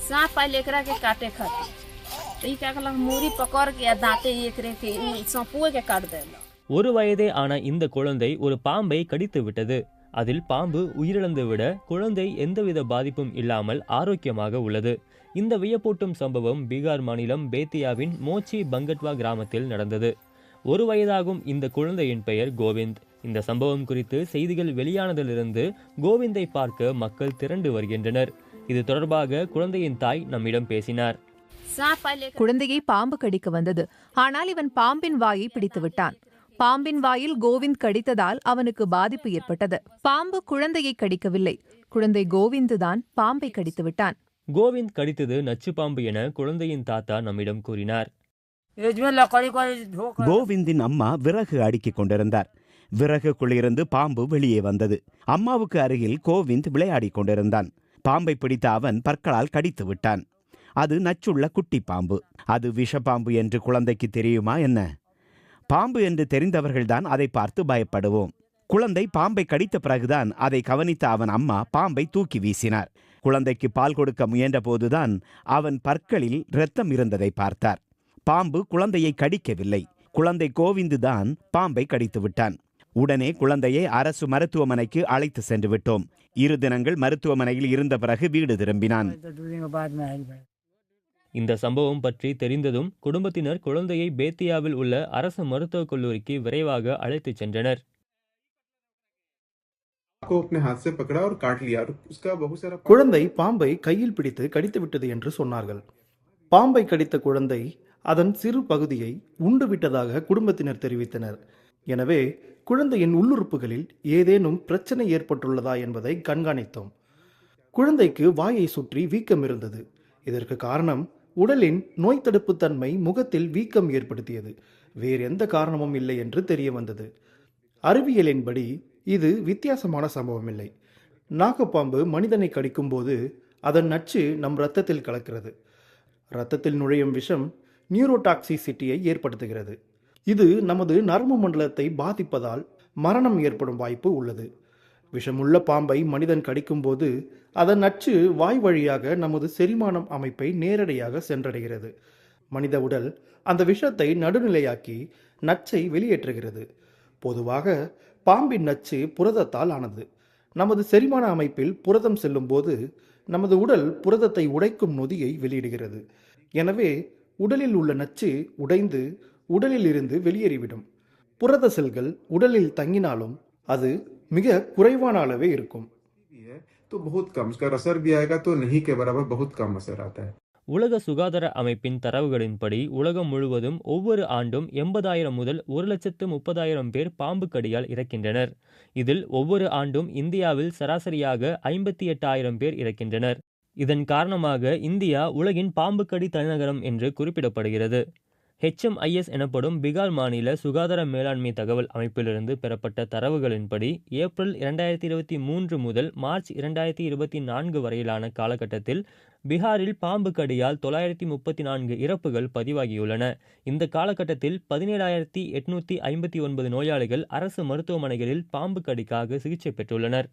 सांप आइल एकरा के काटे खातिर तो ई क्या कहलक मूरी पकड़ के दांते एकरे के सांपुए के काट देला। ஒரு வயதே ஆன இந்த குழந்தை ஒரு பாம்பை கடித்து விட்டது. அதில் பாம்பு உயிரிழந்து விட குழந்தை எந்தவித பாதிப்பும் இல்லாமல் ஆரோக்கியமாக உள்ளது. இந்த வியப்பூட்டும் சம்பவம் பீகார் மாநிலம் பேத்தியாவின் மோச்சி பங்கட்வா கிராமத்தில் நடந்தது. ஒரு வயதாகும் இந்த குழந்தையின் பெயர் கோவிந்த். இந்த சம்பவம் குறித்து செய்திகள் வெளியானதிலிருந்து கோவிந்தை பார்க்க மக்கள் திரண்டு வருகின்றனர். இது தொடர்பாக குழந்தையின் தாய் நம்மிடம் பேசினார். குழந்தையை பாம்பு கடிக்க வந்தது. ஆனால் இவன் பாம்பின் வாயை பிடித்து விட்டான். பாம்பின் வாயில் கோவிந்த் கடித்ததால் அவனுக்கு பாதிப்பு ஏற்பட்டது. பாம்பு குழந்தையை கடிக்கவில்லை. குழந்தை கோவிந்த் தான் பாம்பை கடித்து விட்டான். கோவிந்த் கடித்தது நச்சு பாம்பு என குழந்தையின் தாத்தா நம்மிடம் கூறினார். கோவிந்தின் அம்மா விறகு அடுக்கிக் கொண்டிருந்தார். விறகுக்குள்ளிருந்து பாம்பு வெளியே வந்தது. அம்மாவுக்கு அருகில் கோவிந்த் விளையாடி கொண்டிருந்தான். பாம்பை பிடித்த அவன் பற்களால் கடித்து விட்டான். அது நச்சுள்ள குட்டி பாம்பு. அது விஷப்பாம்பு என்று குழந்தைக்கு தெரியுமா என்ன? பாம்பு என்று தெரிந்தவர்கள்தான் அதை பார்த்து பயப்படுவோம். குழந்தை பாம்பை கடித்த பிறகுதான் அதை கவனித்த அவன் அம்மா பாம்பை தூக்கி வீசினார். குழந்தைக்கு பால் கொடுக்க முயன்ற போதுதான் அவன் பற்களில் இரத்தம் இருந்ததை பார்த்தார். பாம்பு குழந்தையை கடிக்கவில்லை. குழந்தை கோவிந்து தான் பாம்பை கடித்து விட்டான். உடனே குழந்தையை அரசு மருத்துவமனைக்கு அழைத்து சென்று விட்டோம். 2 தினங்கள் மருத்துவமனையில் இருந்த பிறகு வீடு திரும்பினான். இந்த சம்பவம் பற்றி தெரிந்ததும் குடும்பத்தினர் குழந்தையை பேத்தியாவில் உள்ள அரசு மருத்துவக் கல்லூரிக்கு விரைவாக அழைத்துச் சென்றனர். குழந்தை பாம்பை கையில் பிடித்து கடித்து விட்டது என்று சொன்னார்கள். பாம்பை கடித்த குழந்தை அதன் சிறு பகுதியை உண்டு விட்டதாக குடும்பத்தினர் தெரிவித்தனர். எனவே குழந்தையின் உள்ளுறுப்புகளில் ஏதேனும் பிரச்சனை ஏற்பட்டுள்ளதா என்பதை கண்காணித்தோம். குழந்தைக்கு வாயை சுற்றி வீக்கம் இருந்தது. இதற்கு காரணம் உடலின் நோய் தடுப்பு தன்மை முகத்தில் வீக்கம் ஏற்படுத்தியது. வேறு எந்த காரணமும் இல்லை என்று தெரிய வந்தது. அறிவியலின்படி இது வித்தியாசமான சம்பவம் இல்லை. நாகப்பாம்பு மனிதனை கடிக்கும் போது அதன் நச்சு நம் இரத்தத்தில் கலக்கிறது. இரத்தத்தில் நுழையும் விஷம் நியூரோடாக்சிசிட்டியை ஏற்படுத்துகிறது. இது நமது நரம்பு மண்டலத்தை பாதிப்பதால் மரணம் ஏற்படும் வாய்ப்பு உள்ளது. விஷமுள்ள பாம்பை மனிதன் கடிக்கும் போது அதன் நச்சு வாய் வழியாக நமது செரிமானம் அமைப்பை நேரடியாக சென்றடைகிறது. மனித உடல் அந்த விஷத்தை நடுநிலையாக்கி நச்சை வெளியேற்றுகிறது. பொதுவாக பாம்பின் நச்சு புரதத்தால் ஆனது. நமது செரிமான அமைப்பில் புரதம் செல்லும் போது நமது உடல் புரதத்தை உடைக்கும் நொதியை வெளியிடுகிறது. எனவே உடலில் உள்ள நச்சு உடைந்து உடலில் இருந்து வெளியேறிவிடும். புரத செல்கள் உடலில் தங்கினாலும் அது மிக குறைவான அளவே இருக்கும். உலக சுகாதார அமைப்பின் தரவுகளின்படி உலகம் முழுவதும் ஒவ்வொரு ஆண்டும் 80,000 முதல் 1,30,000 பேர் பாம்பு கடியால் இறக்கின்றனர். இதில் ஒவ்வொரு ஆண்டும் இந்தியாவில் சராசரியாக 58,000 பேர் இறக்கின்றனர். இதன் காரணமாக இந்தியா உலகின் பாம்பு கடி தலைநகரம் என்று குறிப்பிடப்படுகிறது. HMIS எனப்படும் பீகார் மாநில சுகாதார மேலாண்மை தகவல் அமைப்பிலிருந்து பெறப்பட்ட தரவுகளின்படி ஏப்ரல் 2023 முதல் மார்ச் 2024 வரையிலான காலகட்டத்தில் பீகாரில் பாம்பு கடியால் 934 இறப்புகள் பதிவாகியுள்ளன. இந்த காலகட்டத்தில் 17,859 நோயாளிகள் அரசு மருத்துவமனைகளில் பாம்பு கடிக்காக சிகிச்சை பெற்றுள்ளனர்.